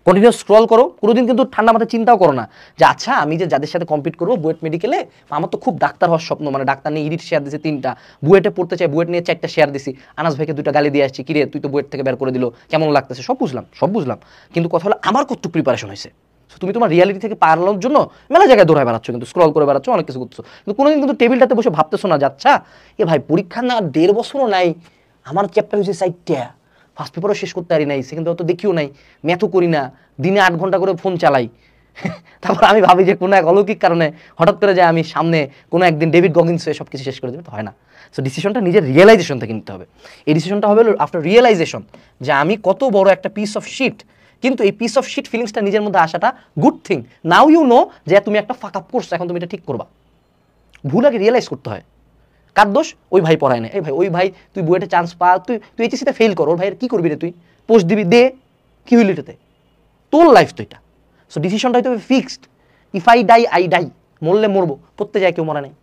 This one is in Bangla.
কন্টিনিউ স্ক্রল করো, কোনোদিন কিন্তু ঠান্ডা মাথায় চিন্তাও করো না যে আচ্ছা আমি যে যাদের সাথে কম্পিট করবো বুয়েট মেডিকেলে, আমার তো খুব ডাক্তার হওয়ার স্বপ্ন, মানে ডাক্তার নিয়ে ইডিট শেয়ার দিয়েছে 3টা, বুয়েটে পড়তে চাই, বুয়েট নিয়ে 4টা শেয়ার দিছি, আনাস ভাইকে 2টা গালি দিয়ে আসছি, কিরে তুই তো বুয়েট থেকে বের করে দিল, কেমন লাগতেছে, সব বুঝলাম, কিন্তু কথা হলো আমার কতটুকু প্রিপারেশন হয়েছে। তুমি তোমার রিয়ালিটি থেকে পালানোর জন্য মেলা জায়গায় দৌড়ায় বেড়াচ্ছ, কিন্তু স্ক্রল করে বেড়াচ্ছ, অনেক কিছু করছো, কিন্তু কোনোদিন কিন্তু টেবিলটাতে বসে ভাবতেছো না যে আচ্ছা এ ভাই পরীক্ষা না 1.5 বছরও নাই, আমার চ্যাপ্টার হয়েছে 4টা, ফার্স্ট পেপারও শেষ করতে পারি নাই, সেকেন্ড পেপার তো দেখিও নাই, ম্যাথও করি না, দিনে 8 ঘন্টা করে ফোন চালাই। তারপর আমি ভাবি যে কোনো এক অলৌকিক কারণে হঠাৎ করে যে আমি সামনে কোনো একদিন ডেভিড গগিন্স হয়ে সব কিছু শেষ করে দেবে, তো হয় না। সো ডিসিশনটা নিজের রিয়েলাইজেশন থেকে নিতে হবে। এই ডিসিশনটা হবে আফটার রিয়েলাইজেশন যে আমি কত বড় একটা পিস অফ শিট, কিন্তু এই পিস অফ শিট ফিলিংসটা নিজের মধ্যে আসাটা good thing. Now you know যে তুমি একটা ফাক আপ করছো, এখন তুমি এটা ঠিক করবা। ভুল আগে রিয়েলাইজ করতে হয়। কার দোষ? ওই ভাই পড়ায় না, এই ভাই ওই ভাই তুই বুয়েটে চান্স পা, তুই এইচএসসিতে ফেল কর, ওর ভাইয়ের কি করবি রে, তুই পোস্ট দিবি দে, কি হইল এটাতে? তোর লাইফ তো এটা। সো ডিসিশনটা হয়তো fixed, if I die I die, মরলে মরবো, করতে যায় কেউ মরা নেই।